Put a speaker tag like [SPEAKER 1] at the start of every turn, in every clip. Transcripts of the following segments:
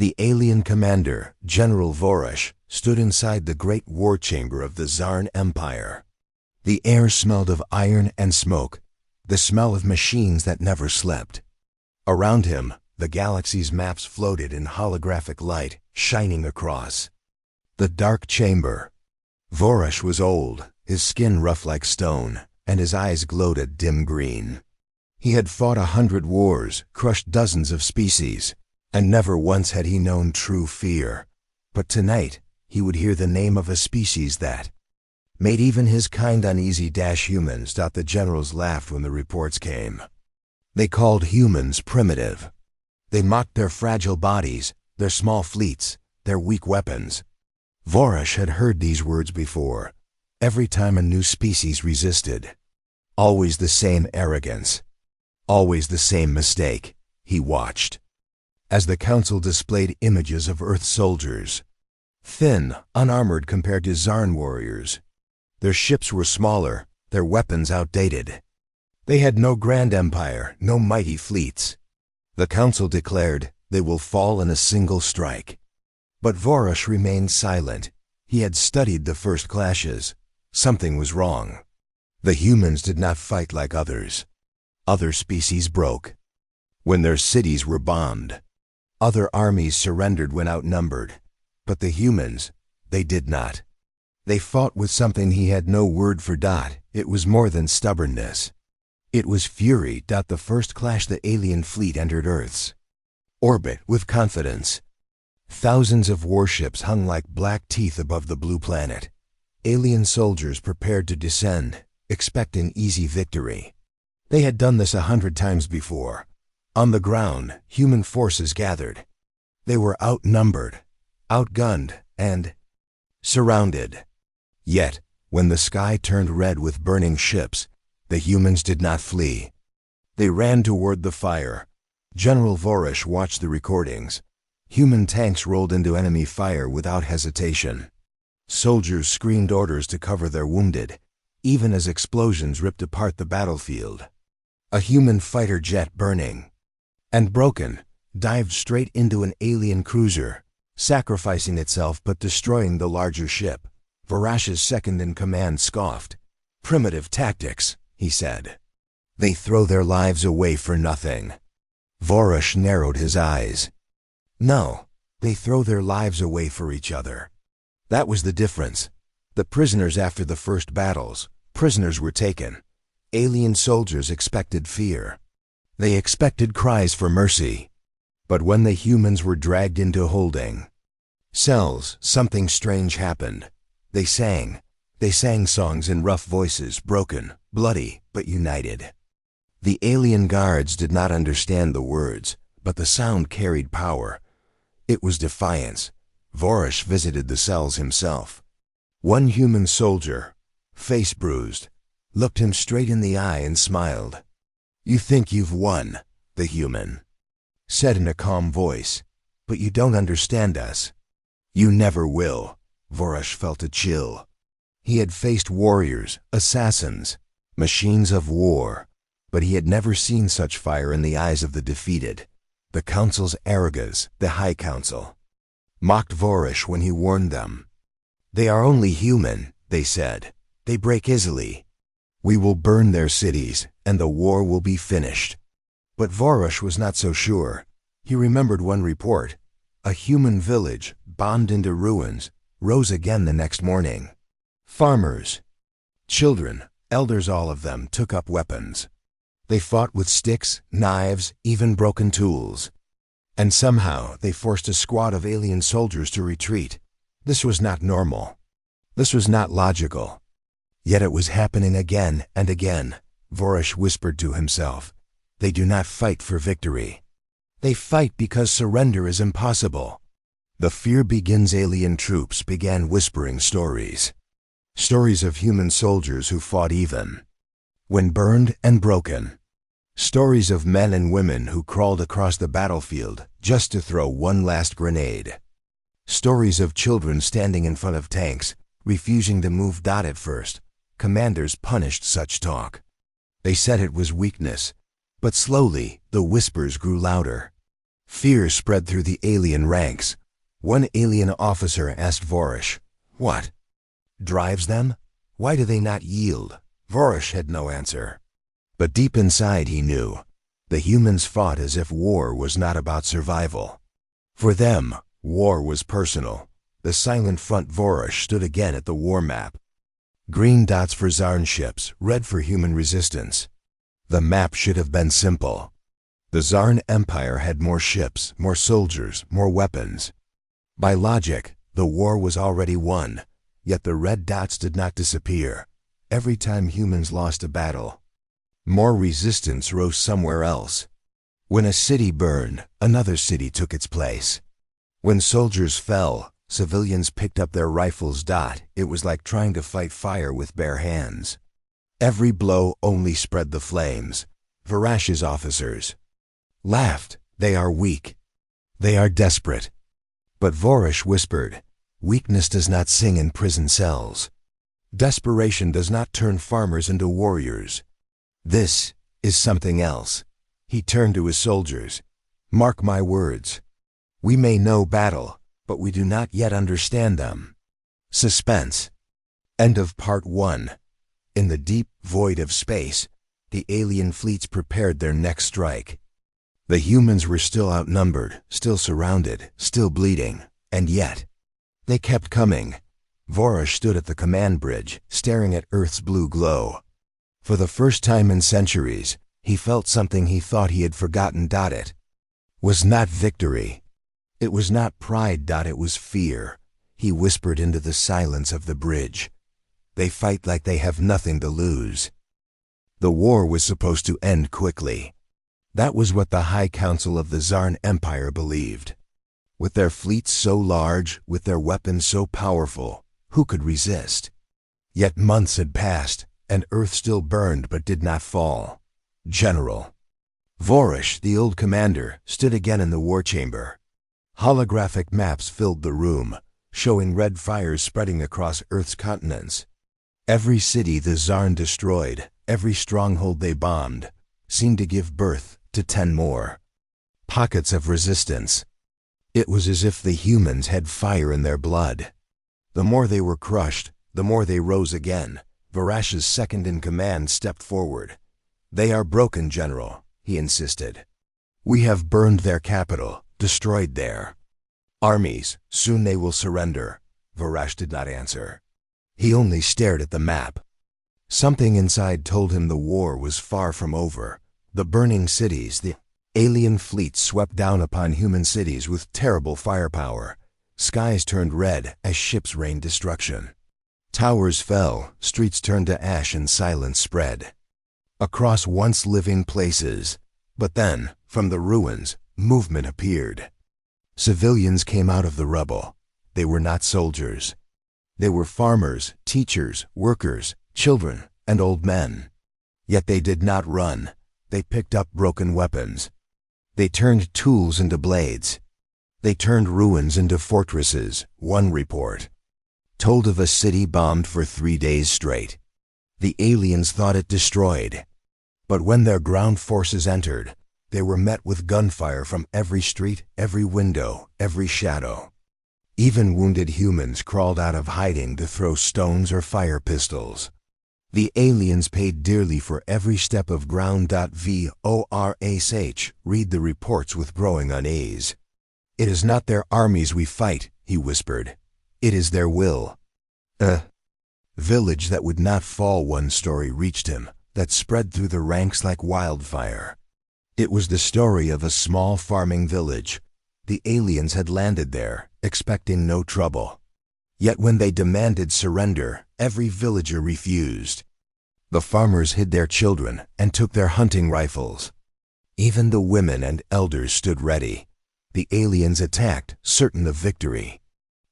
[SPEAKER 1] The alien commander, General Vorush, stood inside the great war chamber of the Tsarn Empire. The air smelled of iron and smoke, the smell of machines that never slept. Around him, the galaxy's maps floated in holographic light, shining across. The dark chamber. Vorush was old, his skin rough like stone, and his eyes glowed a dim green. He had fought 100 wars, crushed dozens of species, and never once had he known true fear. But tonight, he would hear the name of a species that made even his kind uneasy. Humans. The generals laughed when the reports came. They called humans primitive. They mocked their fragile bodies, their small fleets, their weak weapons. Vorush had heard these words before, every time a new species resisted. Always the same arrogance. Always the same mistake. He watched as the council displayed images of Earth soldiers, thin, unarmored compared to Tsarn warriors. Their ships were smaller, their weapons outdated. They had no grand empire, no mighty fleets. The council declared, they will fall in a single strike. But Vorush remained silent. He had studied the first clashes. Something was wrong. The humans did not fight like others. Other species broke when their cities were bombed. Other armies surrendered when outnumbered. But the humans, they did not. They fought with something he had no word for. It was more than stubbornness. It was fury. The first clash, the alien fleet entered Earth's orbit with confidence. Thousands of warships hung like black teeth above the blue planet. Alien soldiers prepared to descend, expecting easy victory. They had done this 100 times before. On the ground, human forces gathered. They were outnumbered, outgunned, and surrounded. Yet, when the sky turned red with burning ships, the humans did not flee. They ran toward the fire. General Vorush watched the recordings. Human tanks rolled into enemy fire without hesitation. Soldiers screamed orders to cover their wounded, even as explosions ripped apart the battlefield. A human fighter jet, burning and broken, dived straight into an alien cruiser, sacrificing itself but destroying the larger ship. Vorush's second-in-command scoffed. "Primitive tactics," he said. "They throw their lives away for nothing." Vorush narrowed his eyes. "No, they throw their lives away for each other." That was the difference. The prisoners after the first battles, prisoners were taken. Alien soldiers expected fear. They expected cries for mercy. But when the humans were dragged into holding cells, something strange happened. They sang. They sang songs in rough voices, broken, bloody, but united. The alien guards did not understand the words, but the sound carried power. It was defiance. Vorush visited the cells himself. One human soldier, face bruised, looked him straight in the eye and smiled. "You think you've won," the human said in a calm voice, "but you don't understand us. You never will." Vorush felt a chill. He had faced warriors, assassins, machines of war, but he had never seen such fire in the eyes of the defeated. The council's arrogance, the High Council, mocked Vorush when he warned them. "They are only human," they said. "They break easily. We will burn their cities, and the war will be finished." But Vorush was not so sure. He remembered one report. A human village, bombed into ruins, rose again the next morning. Farmers, children, elders, all of them took up weapons. They fought with sticks, knives, even broken tools. And somehow they forced a squad of alien soldiers to retreat. This was not normal. This was not logical. Yet it was happening again and again. Vorush whispered to himself. They do not fight for victory. They fight because surrender is impossible. The fear begins. Alien troops began whispering stories. Stories of human soldiers who fought even when burned and broken. Stories of men and women who crawled across the battlefield just to throw one last grenade. Stories of children standing in front of tanks, refusing to move. At first, commanders punished such talk. They said it was weakness, but slowly the whispers grew louder. Fear spread through the alien ranks. One alien officer asked Vorish, "What drives them? Why do they not yield?" Vorish had no answer. But deep inside he knew. The humans fought as if war was not about survival. For them, war was personal. The silent front. Vorish stood again at the war map. Green dots for Zarn ships, red for human resistance. The map should have been simple. The Zarn Empire had more ships, more soldiers, more weapons. By logic, the war was already won, yet the red dots did not disappear. Every time humans lost a battle, more resistance rose somewhere else. When a city burned, another city took its place. When soldiers fell, civilians picked up their rifles. It was like trying to fight fire with bare hands. Every blow only spread the flames. Varash's officers laughed. They are weak. They are desperate. But Vorish whispered, weakness does not sing in prison cells. Desperation does not turn farmers into warriors. This is something else. He turned to his soldiers. Mark my words. We may know battle, but we do not yet understand them. Suspense. End of Part 1. In the deep void of space, the alien fleets prepared their next strike. The humans were still outnumbered, still surrounded, still bleeding, and yet they kept coming. Vorish stood at the command bridge, staring at Earth's blue glow. For the first time in centuries, he felt something he thought he had forgotten. It was not victory. It was not pride. It was fear. He whispered into the silence of the bridge. They fight like they have nothing to lose. The war was supposed to end quickly. That was what the High Council of the Zarn Empire believed. With their fleets so large, with their weapons so powerful, who could resist? Yet months had passed, and Earth still burned but did not fall. General Vorish, the old commander, stood again in the war chamber. Holographic maps filled the room, showing red fires spreading across Earth's continents. Every city the Zarn destroyed, every stronghold they bombed, seemed to give birth to 10 more. Pockets of resistance. It was as if the humans had fire in their blood. The more they were crushed, the more they rose again. Varash's second-in-command stepped forward. "They are broken, General," he insisted. "We have burned their capital, destroyed their armies. Soon they will surrender." Varash did not answer. He only stared at the map. Something inside told him the war was far from over. The burning cities, the alien fleets swept down upon human cities with terrible firepower. Skies turned red as ships rained destruction. Towers fell, streets turned to ash, and silence spread across once living places. But then, from the ruins, movement appeared. Civilians came out of the rubble. They were not soldiers. They were farmers, teachers, workers, children, and old men. Yet they did not run. They picked up broken weapons. They turned tools into blades. They turned ruins into fortresses. One report told of a city bombed for 3 days straight. The aliens thought it destroyed. But when their ground forces entered, they were met with gunfire from every street, every window, every shadow. Even wounded humans crawled out of hiding to throw stones or fire pistols. The aliens paid dearly for every step of ground. Vораsh, read the reports with growing unease. "It is not their armies we fight," he whispered. "It is their will." A village that would not fall, one story reached him, that spread through the ranks like wildfire. It was the story of a small farming village. The aliens had landed there, expecting no trouble. Yet when they demanded surrender, every villager refused. The farmers hid their children and took their hunting rifles. Even the women and elders stood ready. The aliens attacked, certain of victory.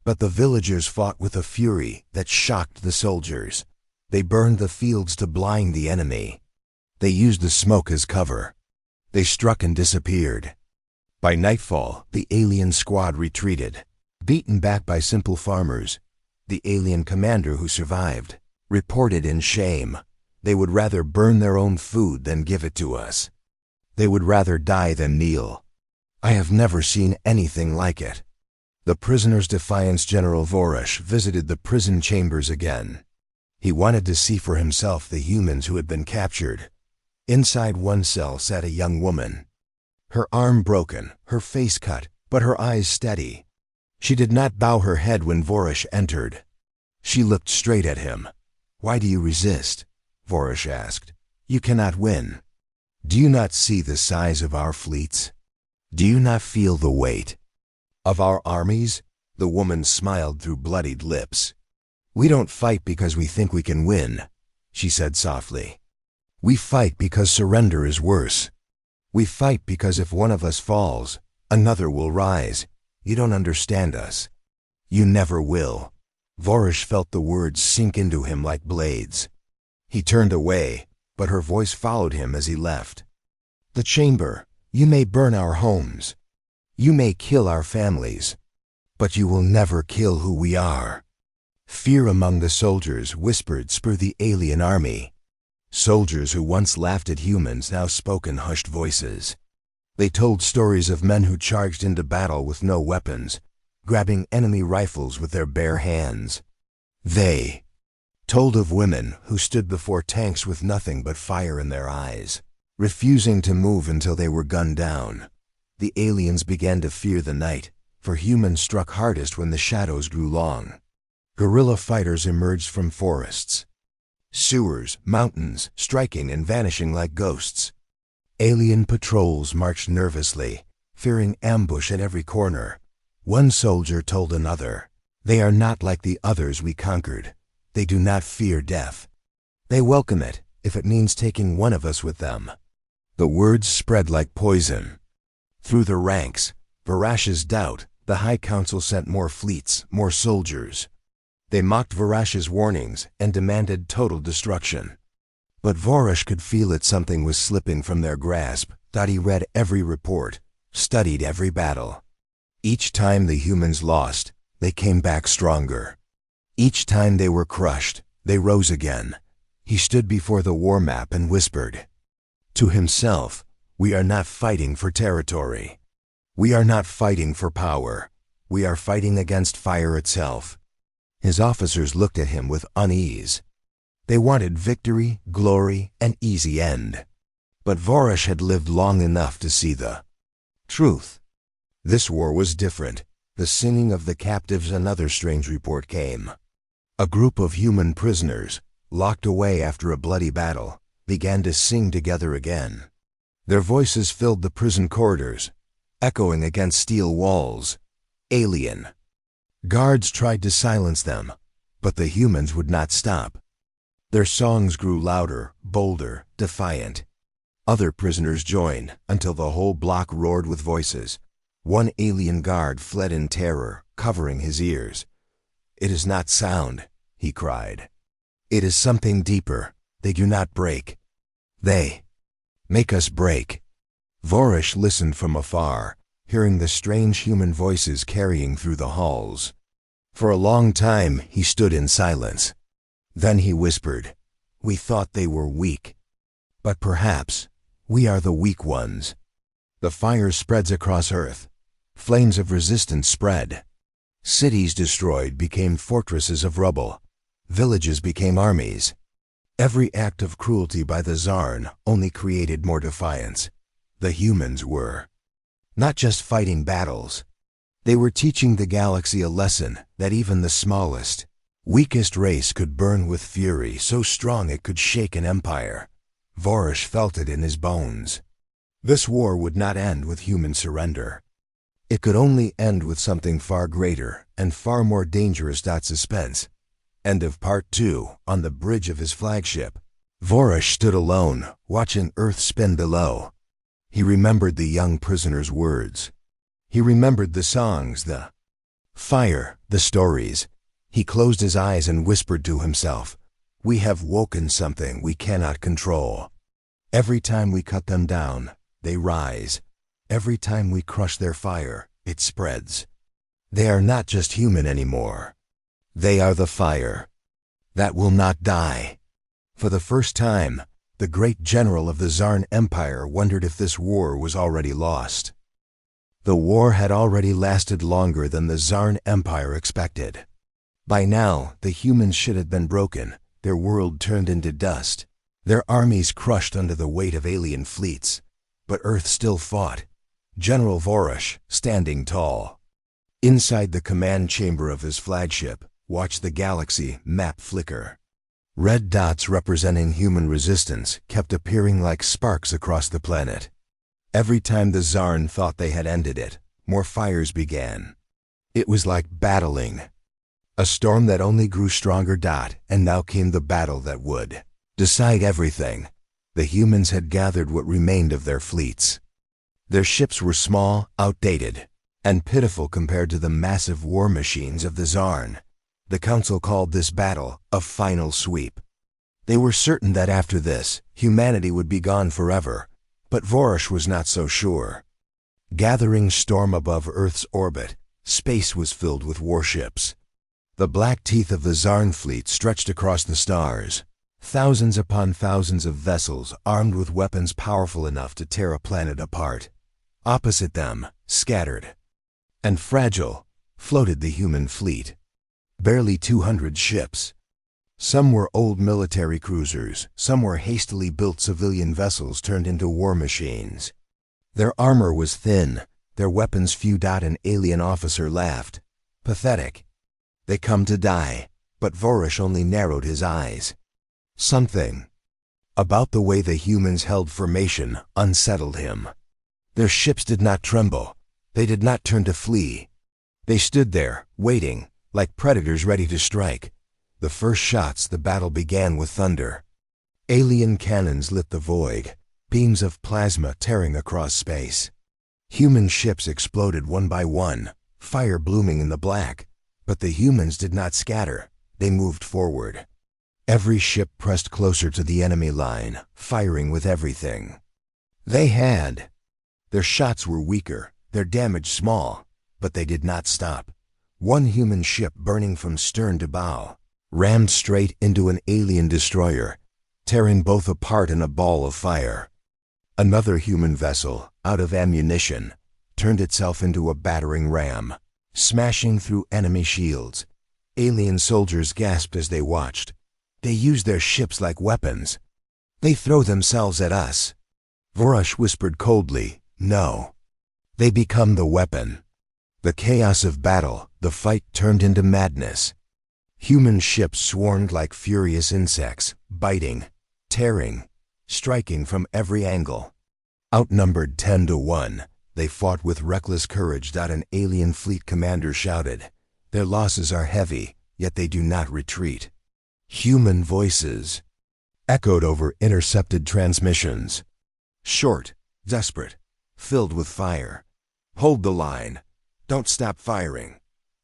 [SPEAKER 1] But the villagers fought with a fury that shocked the soldiers. They burned the fields to blind the enemy. They used the smoke as cover. They struck and disappeared. By nightfall, the alien squad retreated, beaten back by simple farmers. The alien commander who survived reported in shame, "They would rather burn their own food than give it to us. They would rather die than kneel." I have never seen anything like it. The prisoner's defiance. General Vorush visited the prison chambers again. He wanted to see for himself the humans who had been captured. Inside one cell sat a young woman. Her arm broken, her face cut, but her eyes steady. She did not bow her head when Vorush entered. She looked straight at him. "Why do you resist?" Vorush asked. "You cannot win. Do you not see the size of our fleets? Do you not feel the weight of our armies?" The woman smiled through bloodied lips. "We don't fight because we think we can win," she said softly. "We fight because surrender is worse. We fight because if one of us falls, another will rise. You don't understand us. You never will." Vorush felt the words sink into him like blades. He turned away, but her voice followed him as he left. "The chamber. You may burn our homes. You may kill our families. But you will never kill who we are." Fear among the soldiers whispered through the alien army. Soldiers who once laughed at humans now spoke in hushed voices. They told stories of men who charged into battle with no weapons, grabbing enemy rifles with their bare hands. They told of women who stood before tanks with nothing but fire in their eyes, refusing to move until they were gunned down. The aliens began to fear the night, for humans struck hardest when the shadows grew long. Guerrilla fighters emerged from forests, sewers, mountains, striking and vanishing like ghosts. Alien patrols marched nervously, fearing ambush at every corner. One soldier told another, "They are not like the others we conquered. They do not fear death. They welcome it, if it means taking one of us with them." The words spread like poison. Through the ranks, Varash's doubt, the High Council sent more fleets, more soldiers. They mocked Varash's warnings and demanded total destruction. But Vorush could feel that something was slipping from their grasp, that he read every report, studied every battle. Each time the humans lost, they came back stronger. Each time they were crushed, they rose again. He stood before the war map and whispered to himself, "We are not fighting for territory. We are not fighting for power. We are fighting against fire itself." His officers looked at him with unease. They wanted victory, glory, an easy end. But Vorush had lived long enough to see the truth. This war was different. The singing of the captives. Another strange report came. A group of human prisoners, locked away after a bloody battle, began to sing together again. Their voices filled the prison corridors, echoing against steel walls. Alien. Guards tried to silence them, but the humans would not stop. Their songs grew louder, bolder, defiant. Other prisoners joined until the whole block roared with voices. One alien guard fled in terror, covering his ears. "It is not sound," he cried. "It is something deeper. They do not break. They make us break." Vorush listened from afar, hearing the strange human voices carrying through the halls. For a long time he stood in silence. Then he whispered, "We thought they were weak. But perhaps we are the weak ones." The fire spreads across Earth. Flames of resistance spread. Cities destroyed became fortresses of rubble. Villages became armies. Every act of cruelty by the Zarn only created more defiance. The humans were not just fighting battles. They were teaching the galaxy a lesson that even the smallest, weakest race could burn with fury so strong it could shake an empire. Vorush felt it in his bones. This war would not end with human surrender. It could only end with something far greater and far more dangerous. Suspense. End of Part 2. On the bridge of his flagship, Vorush stood alone, watching Earth spin below. He remembered the young prisoner's words. He remembered the songs, the fire, the stories. He closed his eyes and whispered to himself, "We have woken something we cannot control. Every time we cut them down, they rise. Every time we crush their fire, it spreads. They are not just human anymore. They are the fire that will not die." For the first time, the great general of the Zarn Empire wondered if this war was already lost. The war had already lasted longer than the Zarn Empire expected. By now, the humans should have been broken, their world turned into dust, their armies crushed under the weight of alien fleets. But Earth still fought, General Vorush standing tall. Inside the command chamber of his flagship, watched the galaxy map flicker. Red dots representing human resistance kept appearing like sparks across the planet. Every time the Zarn thought they had ended it, more fires began. It was like battling. A storm that only grew stronger. And now came the battle that would decide everything. The humans had gathered what remained of their fleets. Their ships were small, outdated, and pitiful compared to the massive war machines of the Zarn. The Council called this battle a final sweep. They were certain that after this, humanity would be gone forever, but Vorush was not so sure. Gathering storm above Earth's orbit, space was filled with warships. The black teeth of the Zarn fleet stretched across the stars. Thousands upon thousands of vessels armed with weapons powerful enough to tear a planet apart. Opposite them, scattered and fragile, floated the human fleet. Barely 200 ships. Some were old military cruisers, some were hastily built civilian vessels turned into war machines. Their armor was thin, their weapons few. An alien officer laughed. Pathetic. They come to die, but Vorush only narrowed his eyes. Something about the way the humans held formation unsettled him. Their ships did not tremble. They did not turn to flee. They stood there, waiting, like predators ready to strike. The first shots, the battle began with thunder. Alien cannons lit the void, beams of plasma tearing across space. Human ships exploded one by one, fire blooming in the black. But the humans did not scatter. They moved forward. Every ship pressed closer to the enemy line, firing with everything they had. Their shots were weaker, their damage small, but they did not stop. One human ship, burning from stern to bow, rammed straight into an alien destroyer, tearing both apart in a ball of fire. Another human vessel, out of ammunition, turned itself into a battering ram, smashing through enemy shields. Alien soldiers gasped as they watched. They use their ships like weapons. They throw themselves at us. Vorush whispered coldly, no. They become the weapon. The chaos of battle, the fight turned into madness. Human ships swarmed like furious insects, biting, tearing, striking from every angle. Outnumbered 10 to 1, they fought with reckless courage. An alien fleet commander shouted, their losses are heavy, yet they do not retreat. Human voices echoed over intercepted transmissions. Short, desperate, filled with fire. Hold the line. Don't stop firing.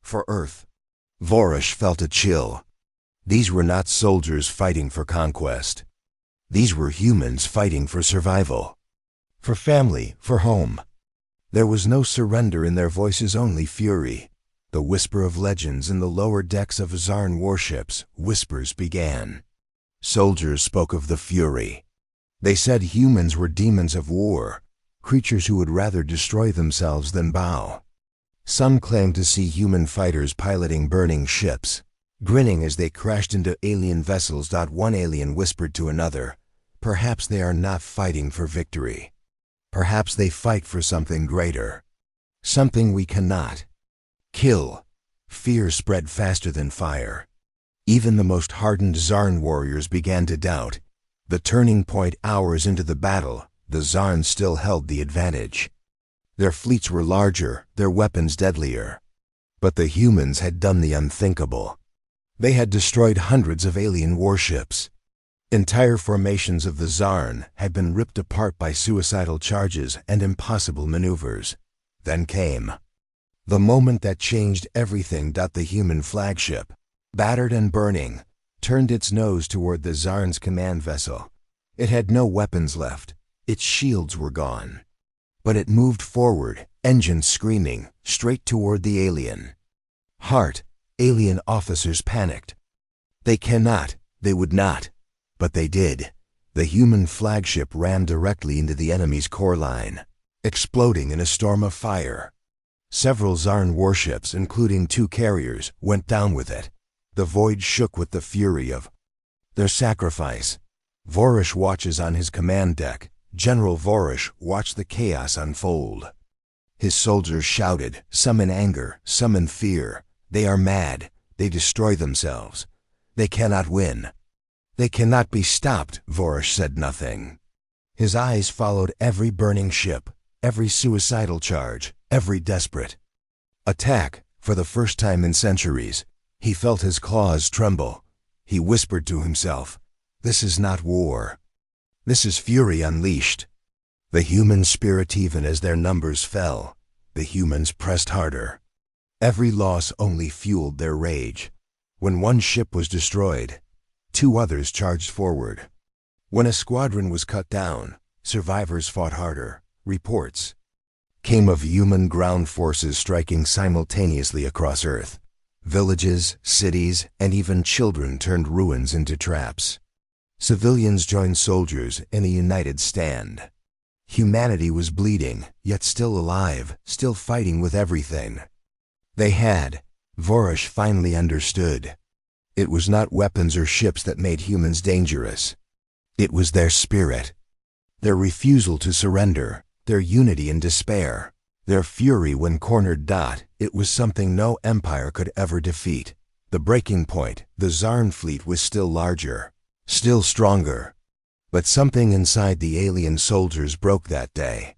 [SPEAKER 1] For Earth. Vorush felt a chill. These were not soldiers fighting for conquest. These were humans fighting for survival. For family, for home. There was no surrender in their voices, only fury. The whisper of legends in the lower decks of Zarn warships, whispers began. Soldiers spoke of the fury. They said humans were demons of war, creatures who would rather destroy themselves than bow. Some claimed to see human fighters piloting burning ships, grinning as they crashed into alien vessels. One alien whispered to another, perhaps they are not fighting for victory. Perhaps they fight for something greater. Something we cannot kill. Fear spread faster than fire. Even the most hardened Zarn warriors began to doubt. The turning point, hours into the battle, the Zarn still held the advantage. Their fleets were larger, their weapons deadlier. But the humans had done the unthinkable. They had destroyed hundreds of alien warships. Entire formations of the Zarn had been ripped apart by suicidal charges and impossible maneuvers. Then came the moment that changed everything. The human flagship, battered and burning, turned its nose toward the Zarn's command vessel. It had no weapons left. Its shields were gone. But it moved forward, engines screaming, straight toward the alien. Alien officers panicked. They would not. But they did. The human flagship ran directly into the enemy's core line, exploding in a storm of fire. Several Zarn warships, including 2 carriers, went down with it. The void shook with the fury of their sacrifice. Vorish watches on his command deck. General Vorish watched the chaos unfold. His soldiers shouted, some in anger, some in fear. They are mad. They destroy themselves. They cannot win. They cannot be stopped. Vorish said nothing. His eyes followed every burning ship, every suicidal charge, every desperate attack. For the first time in centuries, he felt his claws tremble. He whispered to himself, "This is not war. This is fury unleashed." The human spirit, even as their numbers fell, the humans pressed harder. Every loss only fueled their rage. When one ship was destroyed, 2 others charged forward. When a squadron was cut down, survivors fought harder. Reports came of human ground forces striking simultaneously across Earth. Villages, cities, and even children turned ruins into traps. Civilians joined soldiers in a united stand. Humanity was bleeding, yet still alive, still fighting with everything they had. Vorish finally understood. It was not weapons or ships that made humans dangerous. It was their spirit, their refusal to surrender, their unity in despair, their fury when cornered. It was something no empire could ever defeat. The breaking point, the Zarn fleet, was still larger, still stronger. But something inside the alien soldiers broke that day.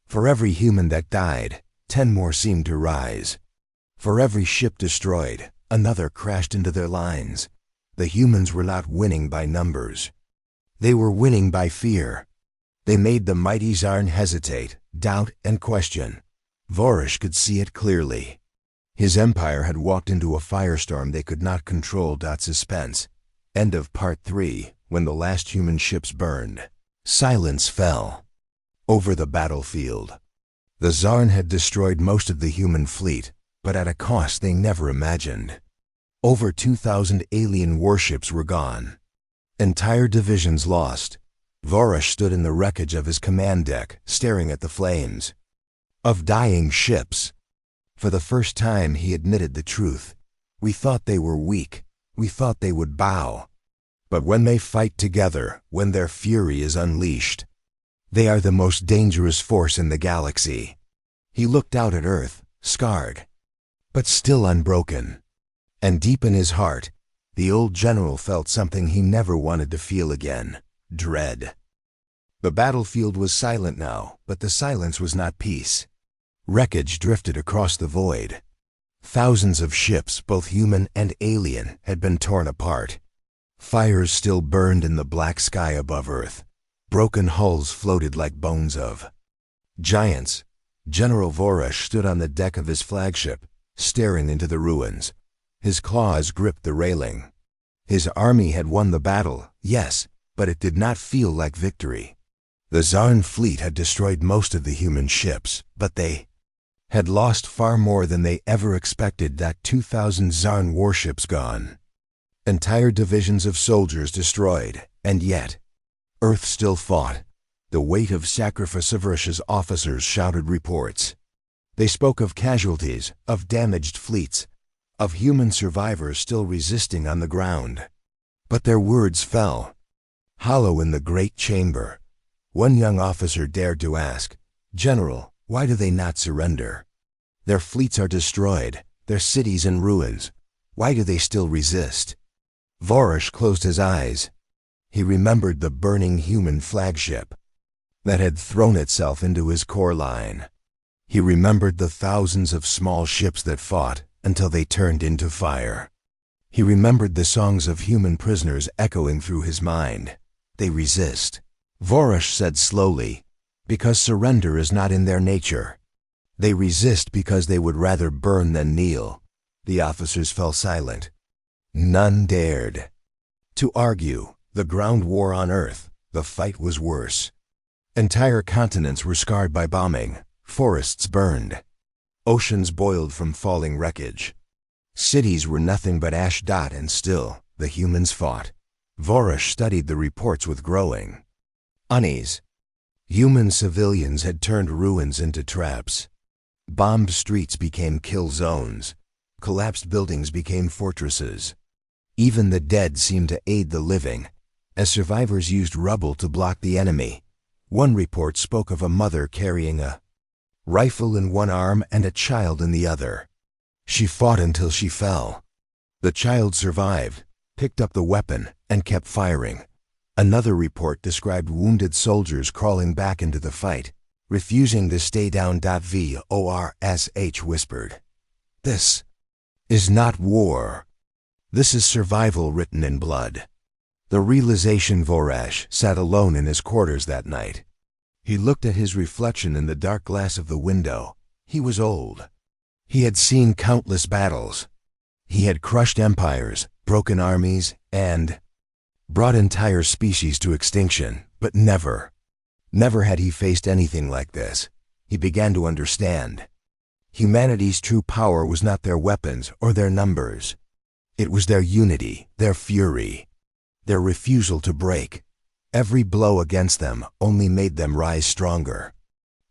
[SPEAKER 1] For every human that died, 10 more seemed to rise. For every ship destroyed, another crashed into their lines. The humans were not winning by numbers. They were winning by fear. They made the mighty Zarn hesitate, doubt, and question. Vorish could see it clearly. His empire had walked into a firestorm they could not control. Suspense. End of Part 3. When the last human ships burned, silence fell over the battlefield. The Zarn had destroyed most of the human fleet, but at a cost they never imagined. Over 2,000 alien warships were gone. Entire divisions lost. Vorish stood in the wreckage of his command deck, staring at the flames of dying ships. For the first time he admitted the truth. We thought they were weak. We thought they would bow. But when they fight together, when their fury is unleashed, they are the most dangerous force in the galaxy. He looked out at Earth, scarred, but still unbroken. And deep in his heart, the old general felt something he never wanted to feel again: dread. The battlefield was silent now, but the silence was not peace. Wreckage drifted across the void. Thousands of ships, both human and alien, had been torn apart. Fires still burned in the black sky above Earth. Broken hulls floated like bones of giants. General Vorish stood on the deck of his flagship, staring into the ruins. His claws gripped the railing. His army had won the battle, yes, but it did not feel like victory. The Zarn fleet had destroyed most of the human ships, but they had lost far more than they ever expected. 2,000 Zarn warships gone. Entire divisions of soldiers destroyed, and yet Earth still fought. The weight of sacrifice. Vorish's officers shouted reports. They spoke of casualties, of damaged fleets, of human survivors still resisting on the ground. But their words fell hollow in the great chamber. One young officer dared to ask, "General, why do they not surrender? Their fleets are destroyed, their cities in ruins. Why do they still resist?" Vorish closed his eyes. He remembered the burning human flagship that had thrown itself into his core line. He remembered the thousands of small ships that fought until they turned into fire. He remembered the songs of human prisoners echoing through his mind. They resist. Vorish said slowly, because surrender is not in their nature. They resist because they would rather burn than kneel. The officers fell silent. None dared to argue. The ground war on Earth, the fight was worse. Entire continents were scarred by bombing. Forests burned. Oceans boiled from falling wreckage. Cities were nothing but ash. And still, the humans fought. Vorish studied the reports with growing unease. Human civilians had turned ruins into traps. Bombed streets became kill zones. Collapsed buildings became fortresses. Even the dead seemed to aid the living, as survivors used rubble to block the enemy. One report spoke of a mother carrying a rifle in one arm and a child in the other. She fought until she fell. The child survived, picked up the weapon, and kept firing. Another report described wounded soldiers crawling back into the fight, refusing to stay down. Vorsh whispered, "This is not war. This is survival written in blood." The realization. Vorsh sat alone in his quarters that night. He looked at his reflection in the dark glass of the window. He was old. He had seen countless battles. He had crushed empires, broken armies, and brought entire species to extinction, but never had he faced anything like this. He began to understand. Humanity's true power was not their weapons or their numbers. It was their unity, their fury, their refusal to break. Every blow against them only made them rise stronger.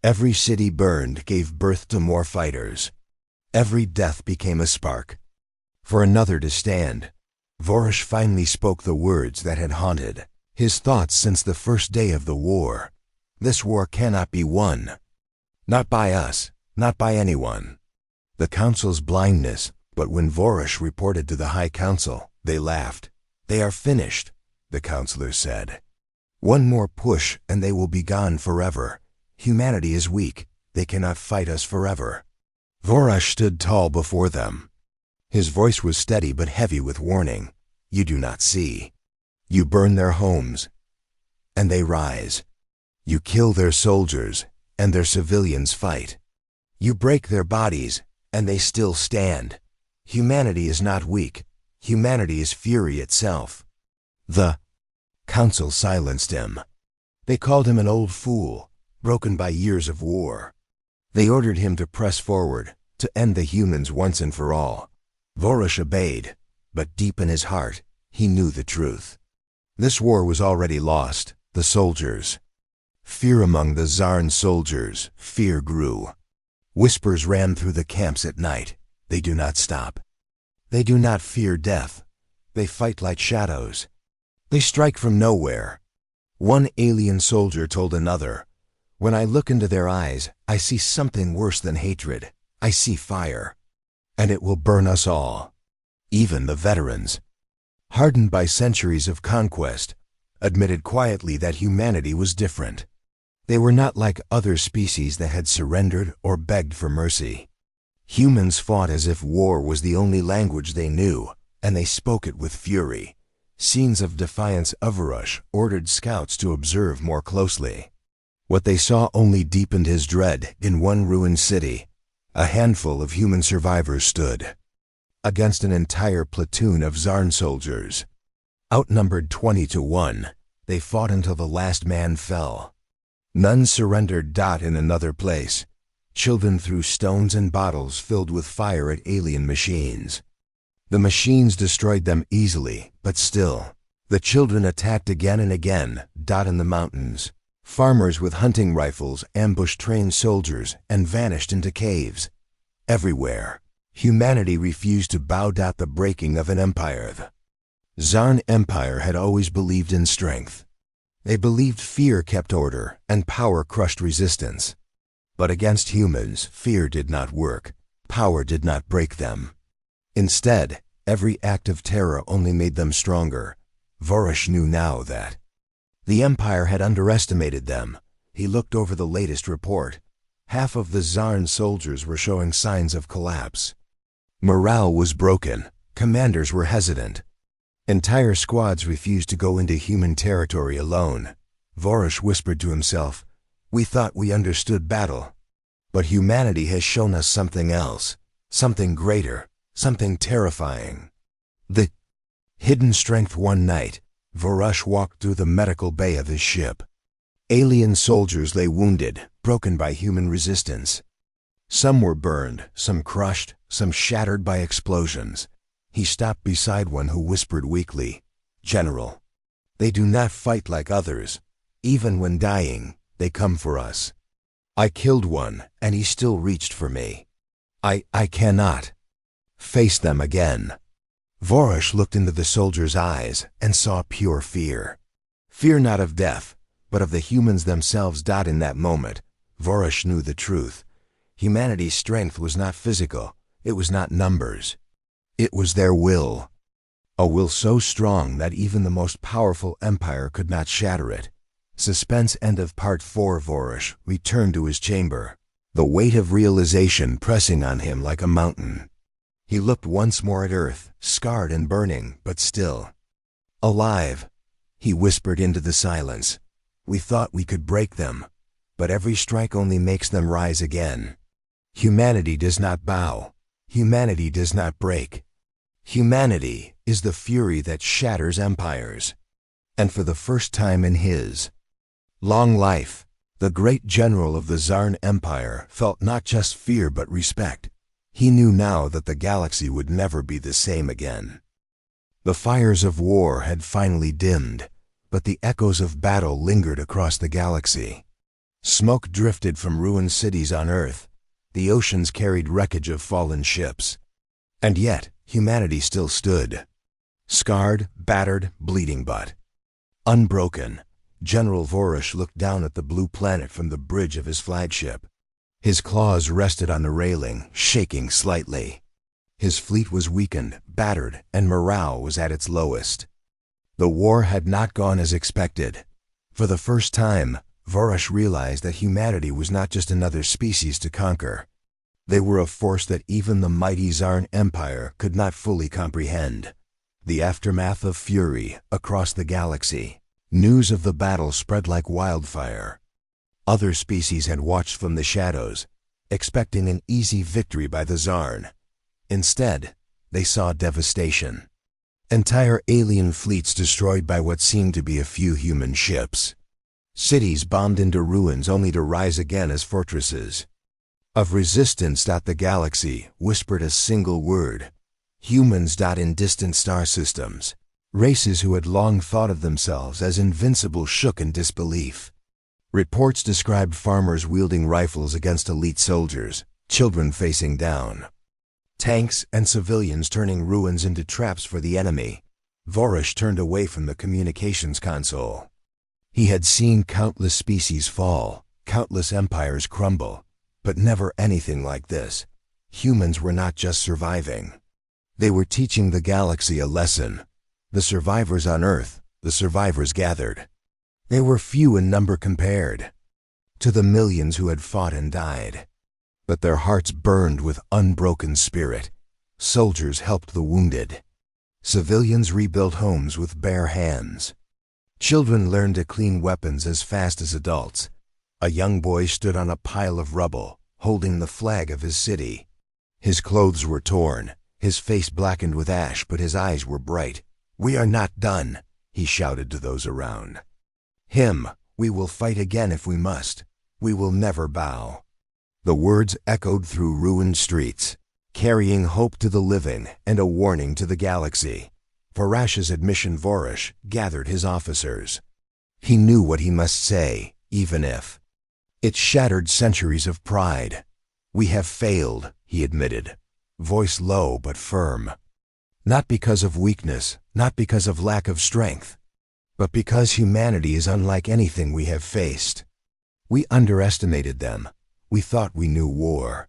[SPEAKER 1] Every city burned gave birth to more fighters. Every death became a spark for another to stand. Vorsh finally spoke the words that had haunted his thoughts since the first day of the war. This war cannot be won. Not by us, not by anyone. The council's blindness, but when Vorsh reported to the High Council, they laughed. "They are finished," the councilors said. "One more push and they will be gone forever. Humanity is weak. They cannot fight us forever." Vorsh stood tall before them. His voice was steady but heavy with warning. "You do not see. You burn their homes, and they rise. You kill their soldiers, and their civilians fight. You break their bodies, and they still stand. Humanity is not weak. Humanity is fury itself." The council silenced him. They called him an old fool, broken by years of war. They ordered him to press forward, to end the humans once and for all. Vorsh obeyed, but deep in his heart, he knew the truth. This war was already lost. The soldiers. Fear among the Zarn soldiers. Fear grew. Whispers ran through the camps at night. They do not stop. They do not fear death. They fight like shadows. They strike from nowhere. One alien soldier told another, "When I look into their eyes, I see something worse than hatred. I see fire. And it will burn us all." Even the veterans, hardened by centuries of conquest, admitted quietly that humanity was different. They were not like other species that had surrendered or begged for mercy. Humans fought as if war was the only language they knew, and they spoke it with fury. Scenes of defiance. Vorsh ordered scouts to observe more closely. What they saw only deepened his dread. In one ruined city, a handful of human survivors stood against an entire platoon of Zarn soldiers. Outnumbered 20-1, they fought until the last man fell. None surrendered. In another place, children threw stones and bottles filled with fire at alien machines. The machines destroyed them easily, but still, the children attacked again and again. In the mountains, farmers with hunting rifles ambushed trained soldiers and vanished into caves. Everywhere, humanity refused to bow. The breaking of an empire. The Zarn Empire had always believed in strength. They believed fear kept order and power crushed resistance. But against humans, fear did not work. Power did not break them. Instead, every act of terror only made them stronger. Vorsh knew now that the Empire had underestimated them. He looked over the latest report. Half of the Zarn soldiers were showing signs of collapse. Morale was broken. Commanders were hesitant. Entire squads refused to go into human territory alone. Vorsh whispered to himself, "We thought we understood battle. But humanity has shown us something else, something greater, something terrifying." The hidden strength. One night, Vorsh walked through the medical bay of his ship. Alien soldiers lay wounded, broken by human resistance. Some were burned, some crushed, some shattered by explosions. He stopped beside one who whispered weakly, "General, they do not fight like others. Even when dying, they come for us." I killed one, and he still reached for me. I cannot face them again. Vorush looked into the soldier's eyes and saw pure fear. Fear not of death, but of the humans themselves. In that moment, Vorush knew the truth. Humanity's strength was not physical, it was not numbers. It was their will. A will so strong that even the most powerful empire could not shatter it. Suspense. End of Part 4. Vorush returned to his chamber, the weight of realization pressing on him like a mountain. He looked once more at Earth, scarred and burning, but still alive. He whispered into the silence. We thought we could break them, but every strike only makes them rise again. Humanity does not bow. Humanity does not break. Humanity is the fury that shatters empires. And for the first time in his long life, the great general of the Zarn Empire felt not just fear but respect. He knew now that the galaxy would never be the same again. The fires of war had finally dimmed, but the echoes of battle lingered across the galaxy. Smoke drifted from ruined cities on Earth. The oceans carried wreckage of fallen ships. And yet, humanity still stood. Scarred, battered, bleeding but unbroken. General Vorush looked down at the blue planet from the bridge of his flagship. His claws rested on the railing, shaking slightly. His fleet was weakened, battered, and morale was at its lowest. The war had not gone as expected. For the first time, Vorush realized that humanity was not just another species to conquer. They were a force that even the mighty Zarn Empire could not fully comprehend. The aftermath of fury across the galaxy. News of the battle spread like wildfire. Other species had watched from the shadows, expecting an easy victory by the Zarn. Instead, they saw devastation. Entire alien fleets destroyed by what seemed to be a few human ships. Cities bombed into ruins only to rise again as fortresses. Of resistance. The galaxy whispered a single word. Humans. In distant star systems, races who had long thought of themselves as invincible shook in disbelief. Reports described farmers wielding rifles against elite soldiers, children facing down. Tanks and civilians turning ruins into traps for the enemy. Vorush turned away from the communications console. He had seen countless species fall, countless empires crumble, but never anything like this. Humans were not just surviving. They were teaching the galaxy a lesson. The survivors on Earth, the survivors gathered. They were few in number compared to the millions who had fought and died. But their hearts burned with unbroken spirit. Soldiers helped the wounded. Civilians rebuilt homes with bare hands. Children learned to clean weapons as fast as adults. A young boy stood on a pile of rubble, holding the flag of his city. His clothes were torn, his face blackened with ash, but his eyes were bright. "We are not done," he shouted to those around. "We will fight again if we must. We will never bow." The words echoed through ruined streets, carrying hope to the living and a warning to the galaxy. Vorash's admission. Vorush gathered his officers. He knew what he must say, even if it shattered centuries of pride. "We have failed," he admitted, voice low but firm. "Not because of weakness, not because of lack of strength, but because humanity is unlike anything we have faced. We underestimated them. We thought we knew war.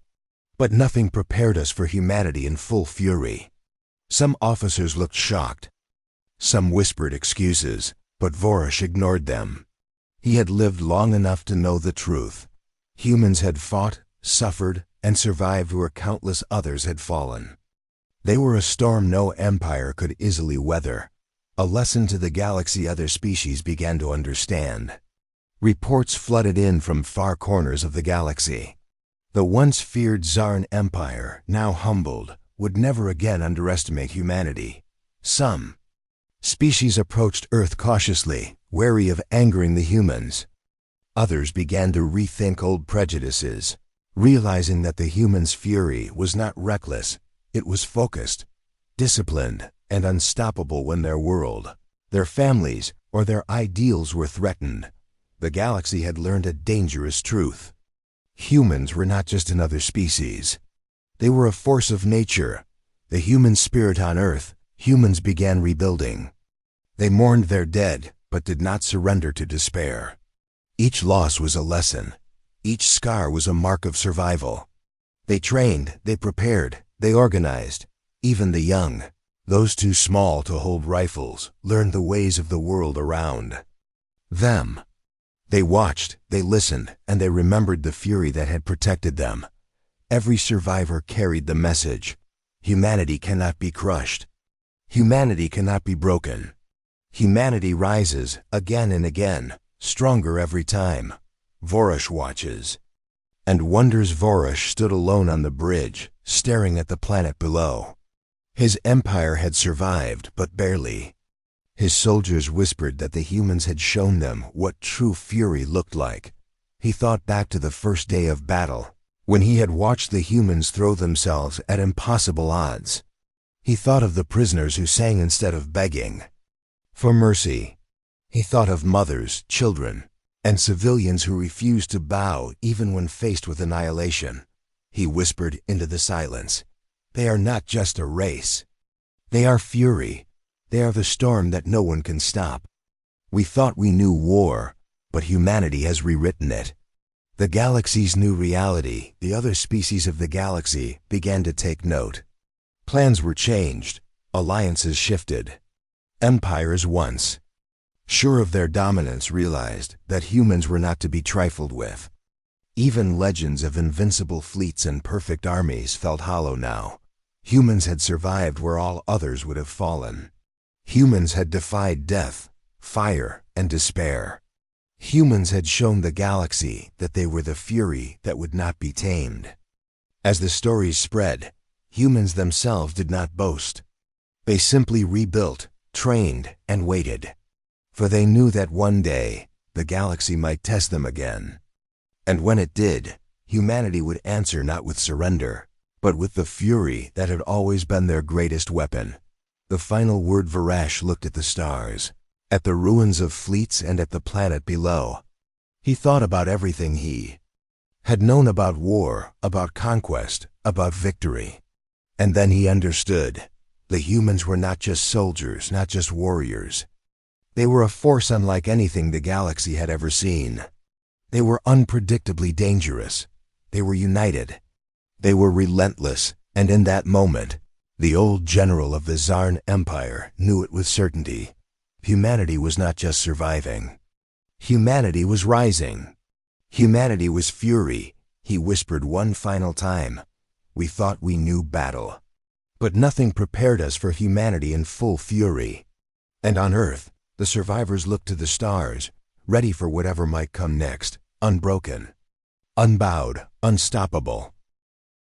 [SPEAKER 1] But nothing prepared us for humanity in full fury." Some officers looked shocked. Some whispered excuses, but Vorush ignored them. He had lived long enough to know the truth. Humans had fought, suffered, and survived where countless others had fallen. They were a storm no empire could easily weather. A lesson to the galaxy other species began to understand. Reports flooded in from far corners of the galaxy. The once feared Zarn Empire, now humbled, would never again underestimate humanity. Some species approached Earth cautiously, wary of angering the humans. Others began to rethink old prejudices, realizing that the humans' fury was not reckless, it was focused, disciplined, and unstoppable when their world, their families, or their ideals were threatened. The galaxy had learned a dangerous truth. Humans were not just another species. They were a force of nature, the human spirit on Earth. Humans began rebuilding. They mourned their dead, but did not surrender to despair. Each loss was a lesson. Each scar was a mark of survival. They trained, they prepared, they organized. Even the young, those too small to hold rifles, learned the ways of the world around them. They watched, they listened, and they remembered the fury that had protected them. Every survivor carried the message: humanity cannot be crushed. Humanity cannot be broken. Humanity rises again and again, stronger every time. Vorush watches and wonders. Vorush stood alone on the bridge, staring at the planet below. His empire had survived, but barely. His soldiers whispered that the humans had shown them what true fury looked like. He thought back to the first day of battle, when he had watched the humans throw themselves at impossible odds. He thought of the prisoners who sang instead of begging for mercy. He thought of mothers, children, and civilians who refused to bow even when faced with annihilation. He whispered into the silence, "They are not just a race. They are fury. They are the storm that no one can stop. We thought we knew war, but humanity has rewritten it." The galaxy's new reality, the other species of the galaxy, began to take note. Plans were changed, alliances shifted. Empires once sure of their dominance realized that humans were not to be trifled with. Even legends of invincible fleets and perfect armies felt hollow now. Humans had survived where all others would have fallen. Humans had defied death, fire, and despair. Humans had shown the galaxy that they were the fury that would not be tamed. As the stories spread, humans themselves did not boast. They simply rebuilt, trained, and waited. For they knew that one day, the galaxy might test them again. And when it did, humanity would answer not with surrender, but with the fury that had always been their greatest weapon. The final word. Vorush looked at the stars, at the ruins of fleets, and at the planet below. He thought about everything he had known about war, about conquest, about victory. And then he understood. The humans were not just soldiers, not just warriors. They were a force unlike anything the galaxy had ever seen. They were unpredictably dangerous. They were united. They were relentless, and in that moment, the old general of the Zarn Empire knew it with certainty. Humanity was not just surviving. Humanity was rising. Humanity was fury. He whispered one final time, "We thought we knew battle, but nothing prepared us for humanity in full fury." And on Earth, the survivors looked to the stars, ready for whatever might come next, unbroken, unbowed, unstoppable.